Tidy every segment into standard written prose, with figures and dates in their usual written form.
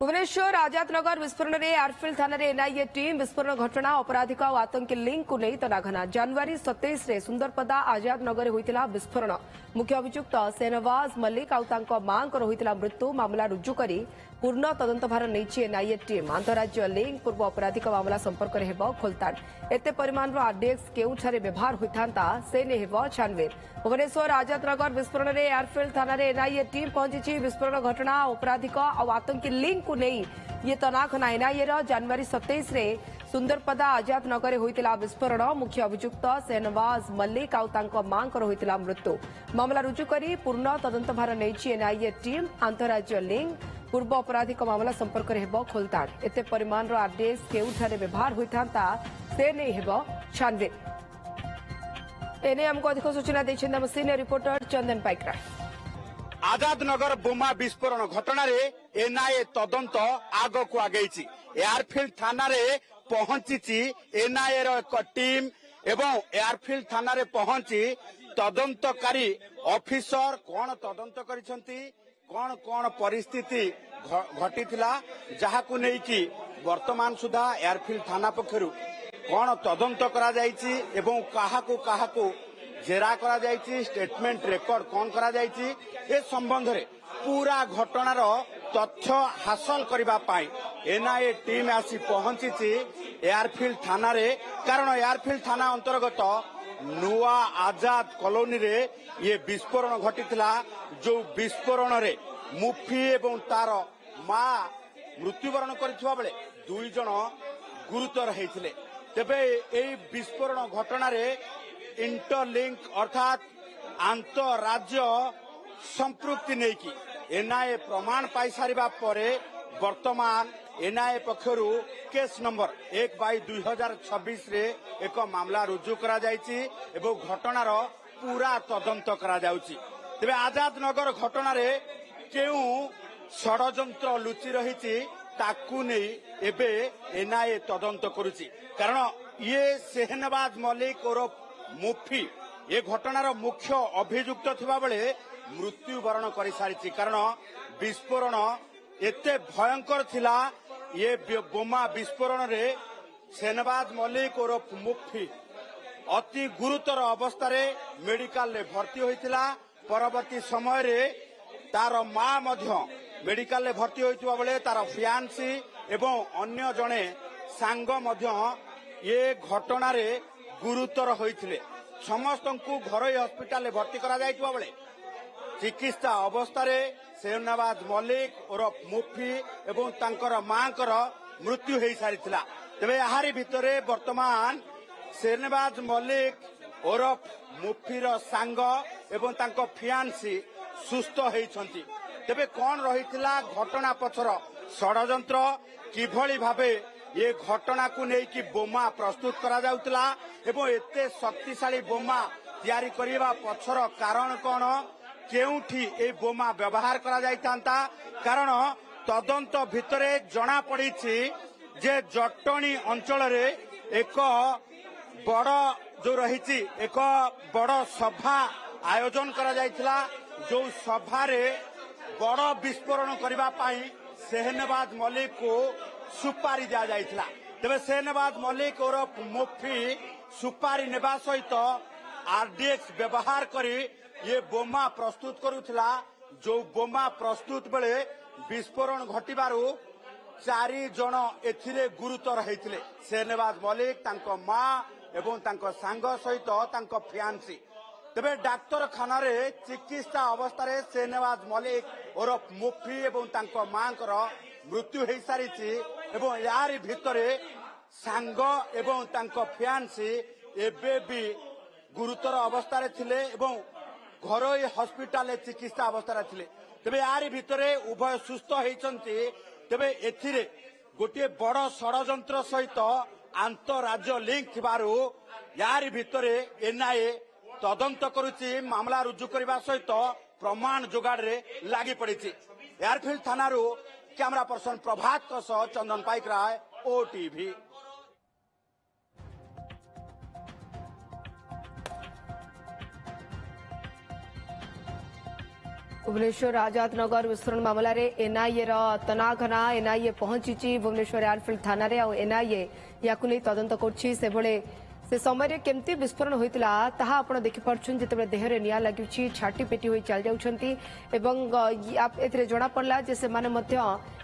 भुवनेश्वर आजादनगर विस्फोरण में एयरफील्ड थाना NIA team विस्फोरण घटना अपराधिक और आतंकी लिंक को नहीं तनाघना जनवरी 27 रे सुंदरपदा आजादनगर होता विस्फोरण मुख्य अभियुक्त सेहनवाज मल्लिक और मां होता मृत्यु मामला रुजु कर पूर्ण तदंत भार नहीं एनआईए टीम अंतरराज्य लिंक पूर्व आपराधिक मामला संपर्क में खोलताड़ एते परिमाण आरडीएक्स केउठारे व्यवहार होता से नहीं छानबीन भुवनेश्वर आजादनगर विस्फोरण में एयरफील्ड थाना एनआईए टीम पहुंची विस्फोरण घटना अपराधिक और आतंकी लिंक को नहीं ये तनाखना एनआईए जनवरी 27 रे सुंदरपदा आजादनगर होता विस्फोरण मुख्य अभियुक्त सेहनवाज मल्लिक और मां होता मृत्यु मामला रुजु कर पूर्ण तदंत भार नहीं एनआईए टीम अंतरराज्य लिंक पूर्व आपराधिक मामला संपर्क में खोलताड़ एते परिमाण आरडीएक्स केउठारे व्यवहार होता से नहीं छानबीन एने हमको अधिक सूचना देछन हम सीनियर रिपोर्टर चंदन पाइकरा। आजादनगर बोमा विस्फोरण घटना रे एनआईए तदंत आग को आगेची एयरफील्ड थाना रे पहुंची एनआईए रो एक टीम एवं एयरफील्ड थाना रे पहुंची तदंतकारी ऑफिसर कौन तदंत करिसंती कौन कौन परिस्थिति घटी जहाकू नहीं कि वर्तमान सुधा एयरफील्ड थाना पक्षरु कौन तदंत करा जायछि एवं काहाकू काहाकू जेरा करा जायछि स्टेटमेंट रेकर्ड कौन करा जायछि ए संबंध रे पूरा घटनार तथ्य हासिल करबा पाई एनआईए टीम आसी पहुंची एयरफील्ड थाना रे कारण एयरफील्ड थाना अंतर्गत नुआ आजाद कॉलोनी रे ये विस्फोरण घटिथिला जो विस्फोरण रे मुफी एवं तार मां मृत्युवरण करथिबा बेले दुई जन गुरुतर हेथिले तेबे एई विस्फोरण घटना रे इंटरलिंक अर्थात आंतरराज्य संपृक्ति नहीं की एनआईए प्रमाण पाई सारिबा परे वर्तमान एनआईए पक्षरु केस नंबर 1/2026 रे एक मामला रुजु करा जायछि एवं घटनार पूरा तदंत करा जाउछि तेबे आजादनगर घटना रे केउ षडयंत्र लुचि रहिछि ताकू नहीं एबे एनआईए तदंत करुछि कारण ये सेहनवाज मल्लिक और मुफी ये घटनार मुख्य अभियुक्त थिबा बेले मृत्युवरण कर सारी कारण विस्फोरण एते भयंकर थिला ये बोमा विस्फोरण रे सेहनवाज मल्लिक और मुफी अति गुरुतर अवस्था रे मेडिकल रे भर्ती होइतिला परवर्ती समय रे तार मां मध्य मेडिकल रे भर्ती होइतबा बेले तार फियांसी एवं अन्य जने सांग मध्य ये घटना रे गुरुतर होइतिले समस्त को घरोई हॉस्पिटल रे भर्ती करा जाइतबा बेले चिकित्सा अवस्था रे सेहनवाज मल्लिक और मुफी एवं तांकर मांकर मृत्यु हो सारी तेरे यारी भितर वर्तमान सेहनवाज मल्लिक और मुफीर सांग एवं तांको फियांसी सुस्थ होइछंती तेबे कौन रहिथिला घटना पछर षडयंत्र किभली भाबे ये घटना को नहीं कि बोमा प्रस्तुत करा जाउतला एवं एते शक्तिशाली बोमा तैयारी करिबा पछर कारण कौन केउठी ए बोमा व्यवहार करा जाइतांता कारण तदंत भितरे जना पड़िछि जे जटणी अंचल रे एक बड़ जो रहिछि एक बड़ सभा आयोजन करा जाइतला जो सभा रे बड़ विस्फोरण करबा पाई सेहनवाज मल्लिक को सुपारी दिया जाइतला तेबे सेहनवाज मल्लिक और मुफी सुपारी नेबा सहित आरडीएक्स व्यवहार करी ये बोमा प्रस्तुत करुथिला जो बोमा प्रस्तुत बेले विस्फोरण घटिबारु 4 जन एथिरे गुरुतर हेतिले सेहनवाज मल्लिक तांको मां एवं तांको सांग सहित तांको फियांसी तेबे डाक्तरखाना रे चिकित्सा अवस्था रे सेहनवाज मल्लिक और मुफी एवं तांको मांकर मृत्यु हो सारी एवं यार भितरे सांग एवं तांको फियांसी एबे भी गुरुतर अवस्था रे थिले एवं घरोई हॉस्पिटल चिकित्सा अवस्था थिले तेबे यार भितरे उभय सुस्थ होइचंती तेबे एथिरे गोटे बड़ षडयंत्र सहित आंतरराज्य लिंक थिबारु यार भितरे एनआईए तदंत करुछि मामला रुजु करबा सहित प्रमाण जोगाड़ रे लागि पड़िछि एयरफील्ड थानारु कैमरा पर्सन प्रभात सह चंदन पाइकराय ओटीवी। भुवनेश्वर आजाद नगर विस्फोरण मामला रे एनआईए तनाघना एनआईए पहुंची भुवनेश्वर एयरफील्ड थाना रे एनआईए या तदंत कर से समय केमती विस्फोरण होता ताहा आपण देखिपुन जिते देहरे निया लगी छाटी पेटी हो चल जाती जना पड़ा जे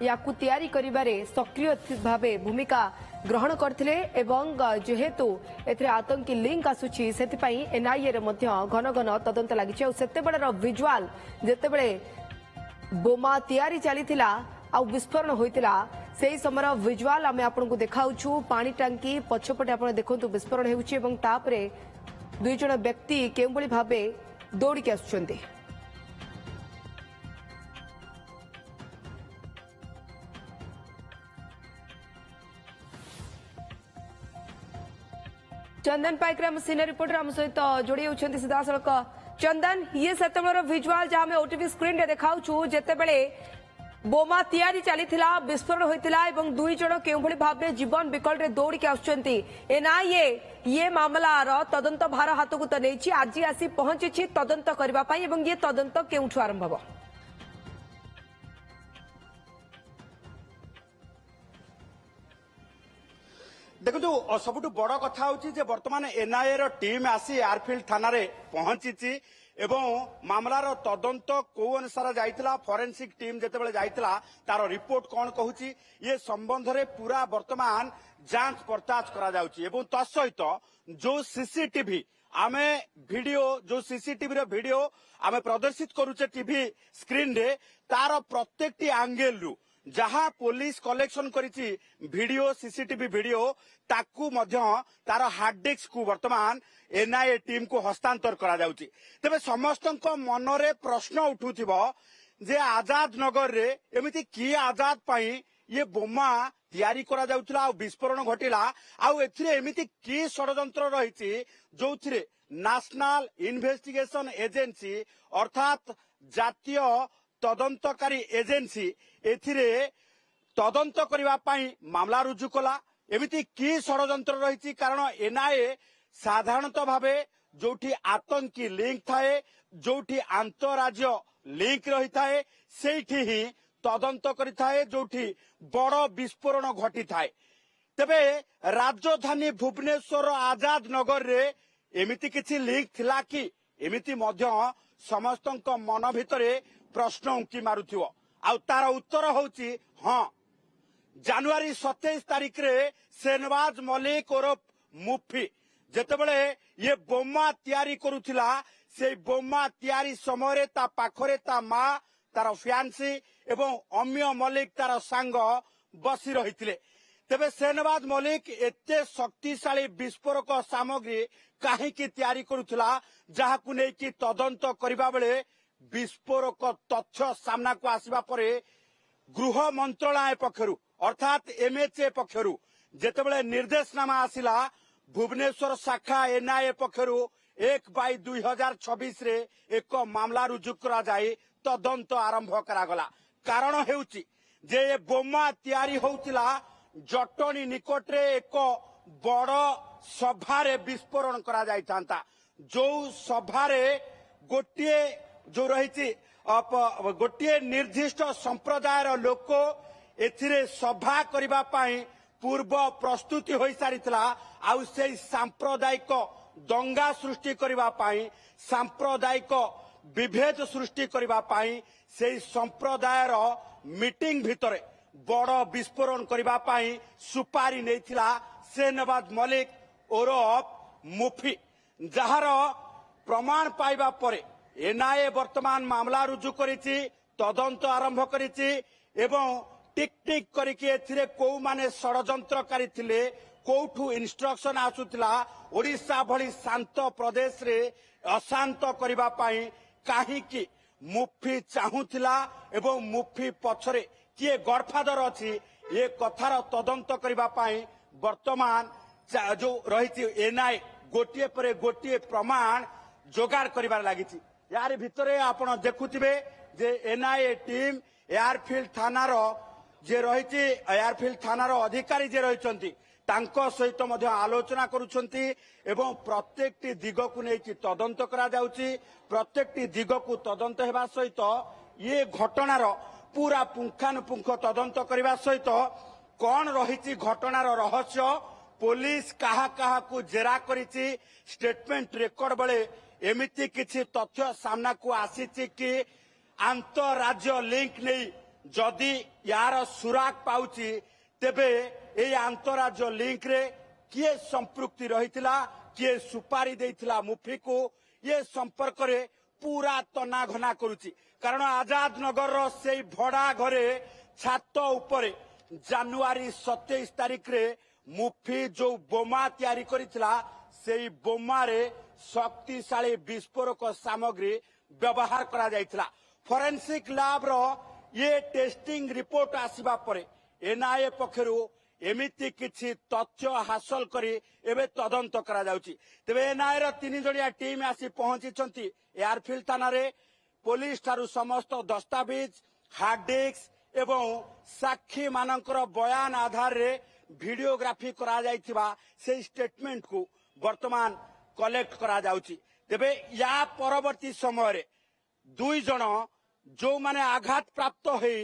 या करिबारे सक्रिय भाव भूमिका ग्रहण करथिले एवं जेहेतु एथिरे आतंकी लिंक आसुची सेतिपई एनआईए रे मध्य घन घन तदंत लागिछि आ सेतेबेळेर विजुअल जेतेबेळे बोमा तैयारी चलीथिला आ विस्फोरण होइतिला सेही समय विजुअल आमे आपनकु देखाउछु पानी टांकी पछपटे आपण देखंतु विस्फोरण हेउछि एवं तापरे दुई जण व्यक्ति केउबळी भाबे दौड़ी के आसुछन्ती। चंदन पाइक सीनियर रिपोर्टर आम सहित जोड़ी होती सीधा सड़क चंदन ये सेतमेर विजुअल जहां में ओटीवी स्क्रीन रे देखाउछु जेतेबेले बोमा तैयारी चलीथिला विस्फोरण होइतिला एवं दुई जण केउभଳି भाबे जीवन विकल रे दौड़ी के आसुचंती एनआईए ये मामलार तदंत भार हाथकु तो नेछि आज आसी पहुंची तदंत करबा पई एवं ये तदंत केउठु आरंभ हबो। देखो सबुठ बड़ कथा हूँ बर्तमान एनआईए टीम आसी एयरफील्ड थाना रे पहुंची एवं मामलार तदंत को अनुसार जाइतिला फोरेंसिक टीम जेतेबेले जाइतिला तार रिपोर्ट कौन कहूची ये संबंध रे पूरा वर्तमान जांच पड़ताछ करा जाउची एवं तसहित जो सीसीटीवी आमे वीडियो जो सीसीटीवी रो वीडियो आमे प्रदर्शित करूचे टीवी स्क्रीन रे तार प्रत्येकटी एंगल रु जहाँ पुलिस कलेक्शन करिछि वीडियो सीसीटीवी वीडियो ताकू मध्य तार हार्ड डिस्क को वर्तमान एनआईए टीम को हस्तांतर करा जाउछि। तबे समस्तक मनरे प्रश्न उठुथिबो जे आजाद नगर रे एमिति की आजाद पई ये बोमा तैयारी करा जाउथला आ विस्फोरण घटिला आ एथिरे एमिति की षडयंत्र रहिछि जोथिरे नेशनल इन्वेस्टिगेशन एजेंसी अर्थात जातीय तदंतकारी एजेंसी एथिरे तदंत करबा पई मामला रुजु कला एमिति की षडयंत्र रहिछि कारण एनआईए साधारणतः भावे जोठी आतंकी लिंक थाए जोठी अंतरराज्य लिंक रही थाए सेठी ही तदंत करिथाए जोठी बड़ विस्फोरण घटी थाए। तेबे राजधानी भुवनेश्वर आजाद नगर रे एमिति किछि लिंक थिला कि एमिति मध्य समस्तक मन भितरे प्रश्न उंकी मारुथिवो आ तार उत्तर होउची हां जनवरी 27 तारीख रे सेनवाज मलिक ओरफ मुफी जेतेबेले ये बोमा तैयारी करुथिला से बोमा तैयारी समय ता पाखरे ता मां तार फ्यान्सी एवं अम्य मलिक तार सांग बसी रहिथिले। तेबे सेनवाज मलिक एते शक्तिशाली विस्फोरक सामग्री काहेकि तैयारी करुथिला जहाकु नै कि तदंत करिबा बेले विस्फोरक तथ्य सामना को आसीबा परे गृह मंत्रालय पक्षरु अर्थात एमएचए पक्षरु जेतेबेले निर्देशनामा आसिला भुवनेश्वर शाखा एनआईए पक्षरु 1/2026 रे एक मामला रुजु करा जाय तदंत आरंभ करागला। कारण हेउची जे ये बोमा तैयारी होउतिला जटनी निकट रे एक बड़ सभारे विस्फोरण करा जाय थांता जो सभारे गोटिए जो रही गोटे निर्दिष्ट संप्रदायर लोक एथिरे सभा करिबा पाई पूर्व प्रस्तुति होई सारितला आउ से सांप्रदायिक दंगा सृष्टि करिबा पाई सांप्रदायिक विभेद सृष्टि करिबा पाई से संप्रदायर मीटिंग भितरे बड़ विस्फोरण करिबा पाई सुपारी नेथिला सेनवाज मलिक ओरफ मुफी जहार प्रमाण पाइबा परे एनआईए वर्तमान मामला रुजु करिछि तदंत आरंभ करिछि एवं टिक टिक करिके एथिरे को माने षडयंत्रकारी थिले कोठू इंस्ट्रक्शन आसुतला ओडिशा भली शांत प्रदेश रे अशांत करिबा पाई काहीकि मुफी चाहुथिला एवं मुफी पछरे किए गडफादर अछि ये कथार तदंत करिबा पाई वर्तमान जो रहिछि एनआईए गोटिए परे गोटिए प्रमाण जोगाड़ करिबार लागिछि। यार भितरे आपण देखुथिबे जे एनआईए टीम एयरफील्ड थानार जे रहिछि एयरफील्ड थानार अधिकारी जे रहिछंती ତାଙ୍କ ସହିତ ମଧ୍ୟ ଆଲୋଚନା କରୁଛନ୍ତି ଏବଂ ପ୍ରତ୍ୟେକଟି ଦିଗକୁ ନେଇକି ତଦନ୍ତ କରାଯାଉଛି। ପ୍ରତ୍ୟେକଟି ଦିଗକୁ ତଦନ୍ତ ହେବା ସହିତ ଇଏ ଘଟଣାର ପୁରା ପୁଙ୍ଖାନୁପୁଙ୍ଖ ତଦନ୍ତ କରିବା ସହିତ କଣ ରହିଛି ଘଟଣାର ରହସ୍ୟ, ପୋଲିସ କାହା କାହାକୁ ଜେରା କରିଛି, ଷ୍ଟେଟମେଣ୍ଟ ରେକର୍ଡ ବେଳେ ଏମିତି କିଛି ତଥ୍ୟ ସାମ୍ନାକୁ ଆସିଛି କି ଆନ୍ତଃରାଜ୍ୟ ଲିଙ୍କ ନେଇ ଯଦି ୟାର ସୁରାକ ପାଉଛି ତେବେ এই আন্তঃরাজ্য লিঙ্করে কিଏ সম্পৃক্তি রহিଥିଲା, কিଏ সুপারি ଦେଇଥିଲା মুফিକୁ, ଏ সম্পর্কରେ পুরা তনাঘনা କରୁଛି। কারণ আজাদ নগরର সেই ভড়া ঘরে ছাত উপরে জানুয়ারি 27 তারিখରେ মুফি जो ବୋମା ତିଆରି କରିଥିଲା সেই ବୋମାରେ ଶକ୍ତିଶାଳୀ ବିସ୍ଫୋରକ ସାମଗ୍ରୀ ବ୍ୟବହାର କରାଯାଇଥିଲା। ଫରେନ୍ସିକ ଲ୍ୟାବର ଇଏ ଟେଷ୍ଟିଂ ରିପୋର୍ଟ ଆସିବା ପରେ ଏନ୍ଆଇଏ ପକ୍ଷରୁ ଏମିତି କିଛି ତଥ୍ୟ ହାସଲ କରି ଏବେ ତଦନ୍ତ କରାଯାଉଛି। ତେବେ ଏନ୍ଆଇଏର 3 ଜଣିଆ ଟିମ୍ ଆସି ପହଞ୍ଚିଛନ୍ତି ଏୟାରଫିଲ୍ଡ ଥାନାରେ। ପୋଲିସ ଠାରୁ ସମସ୍ତ ଦସ୍ତାବିଜ, ହାର୍ଡ ଡିସ୍କ ଏବଂ ସାକ୍ଷୀ ମାନଙ୍କର ବୟାନ ଆଧାରରେ ଭିଡିଓଗ୍ରାଫି କରାଯାଇଥିବା ସେହି ଷ୍ଟେଟମେଣ୍ଟକୁ ବର୍ତ୍ତମାନ କଲେକ୍ଟ କରାଯାଉଛି। ତେବେ ୟା ପରବର୍ତ୍ତୀ ସମୟରେ 2 ଜଣ ଯେଉଁମାନେ ଆଘାତ ପ୍ରାପ୍ତ ହୋଇ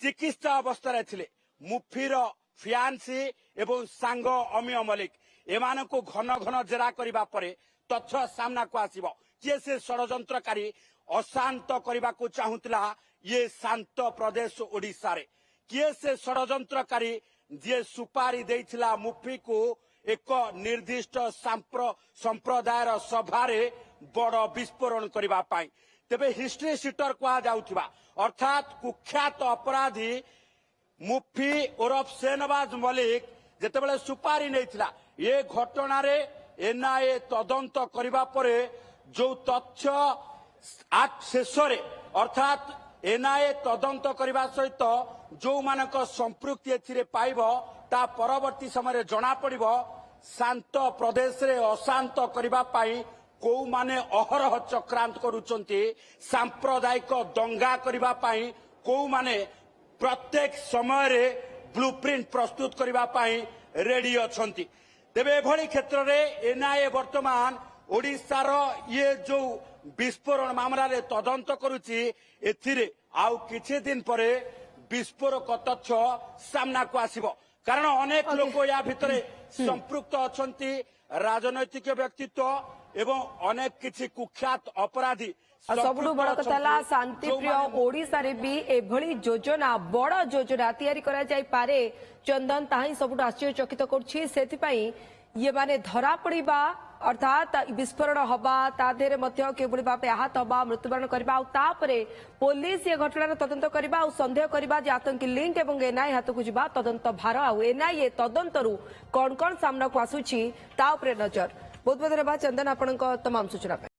ଚିକିତ୍ସା ଅବସ୍ଥାରେ ଥିଲେ, ମୁଫିର ଫିଆନ୍ସି ଏବଂ ସାଙ୍ଗ ଅମିୟ ମଲ୍ଲିକ, ଏମାନଙ୍କୁ ଘନ ଘନ ଜେରା କରିବା ପରେ ତଥ୍ୟ ସାମ୍ନାକୁ ଆସିବ। କିଏ ସେ ଷଡ଼ଯନ୍ତ୍ରକାରୀ ଅଶାନ୍ତ କରିବାକୁ ଚାହୁଁଥିଲା ଇଏ ଶାନ୍ତ ପ୍ରଦେଶ ଓଡ଼ିଶାରେ, କିଏ ସେ ଷଡ଼ଯନ୍ତ୍ରକାରୀ ଯିଏ ସୁପାରି ଦେଇଥିଲା ମୁଫିକୁ ଏକ ନିର୍ଦ୍ଦିଷ୍ଟ ସମ୍ପ୍ରଦାୟର ସଭାରେ ବଡ଼ ବିସ୍ଫୋରଣ କରିବା ପାଇଁ। ତେବେ ହିଷ୍ଟ୍ରି ସିଟର କୁହାଯାଉଥିବା ଅର୍ଥାତ୍ କୁଖ୍ୟାତ ଅପରାଧୀ ମୁଫି ଓରଫ ସେନବାଜ ମଲ୍ଲିକ ଯେତେବେଳେ ସୁପାରି ନେଇଥିଲା, ଏ ଘଟଣାରେ ଏନ୍ଆଇଏ ତଦନ୍ତ କରିବା ପରେ ଯୋଉ ତଥ୍ୟ ଶେଷରେ ଅର୍ଥାତ୍ ଏନ୍ଆଇଏ ତଦନ୍ତ କରିବା ସହିତ ଯୋଉମାନଙ୍କ ସମ୍ପୃକ୍ତି ଏଥିରେ ପାଇବ ତା ପରବର୍ତ୍ତୀ ସମୟରେ ଜଣାପଡ଼ିବ ଶାନ୍ତ ପ୍ରଦେଶରେ ଅଶାନ୍ତ କରିବା ପାଇଁ କୋଉମାନେ ଅହରହ ଚକ୍ରାନ୍ତ କରୁଛନ୍ତି, ସାମ୍ପ୍ରଦାୟିକ ଦଙ୍ଗା କରିବା ପାଇଁ କୋଉମାନେ ପ୍ରତ୍ୟେକ ସମୟରେ ବ୍ଲୁପ୍ରିଣ୍ଟ ପ୍ରସ୍ତୁତ କରିବା ପାଇଁ ରେଡି ଅଛନ୍ତି। ତେବେ ଏଭଳି କ୍ଷେତ୍ରରେ ଏନ୍ଆଇଏ ବର୍ତ୍ତମାନ ଓଡ଼ିଶାର ଇଏ ଯୋଉ ବିସ୍ଫୋରଣ ମାମଲାରେ ତଦନ୍ତ କରୁଛି, ଏଥିରେ ଆଉ କିଛି ଦିନ ପରେ ବିସ୍ଫୋରକ ତଥ୍ୟ ସାମ୍ନାକୁ ଆସିବ। କାରଣ ଅନେକ ଲୋକ ୟା ଭିତରେ ସମ୍ପୃକ୍ତ ଅଛନ୍ତି, ରାଜନୈତିକ ବ୍ୟକ୍ତିତ୍ୱ ଏବଂ ଅନେକ କିଛି କୁଖ୍ୟାତ ଅପରାଧୀ। ସବୁଠୁ ବଡ କଥା ହେଲା ଶାନ୍ତିପ୍ରିୟ ଓଡ଼ିଶାରେ ବି ଏଭଳି ଯୋଜନା, ବଡ ଯୋଜନା ତିଆରି କରାଯାଇପାରେ ଚନ୍ଦନ, ତାହା ହିଁ ସବୁଠୁ ଆଶ୍ଚର୍ଯ୍ୟଚକିତ କରୁଛି। ସେଥିପାଇଁ ଇଏ ମାନେ ଧରା ପଡିବା ଅର୍ଥାତ୍ ବିସ୍ଫୋରଣ ହବା, ତା ଦେହରେ ମଧ୍ୟ କିଭଳି ଭାବେ ଆହତ ହବା, ମୃତ୍ୟୁବରଣ କରିବା, ଆଉ ତାପରେ ପୋଲିସ ଏ ଘଟଣାର ତଦନ୍ତ କରିବା ଆଉ ସନ୍ଦେହ କରିବା ଯେ ଆତଙ୍କୀ ଲିଙ୍କ ଏବଂ ଏନ୍ଆଇଏ ହାତକୁ ଯିବା ତଦନ୍ତ ଭାର, ଆଉ ଏନ୍ଆଇଏ ତଦନ୍ତରୁ କଣ କଣ ସାମ୍ନାକୁ ଆସୁଛି ତା ଉପରେ ନଜର। ବହୁତ ବହୁତ ଧନ୍ୟବାଦ ଚନ୍ଦନ ଆପଣଙ୍କ ତମାମ ସୂଚନା ପାଇଁ।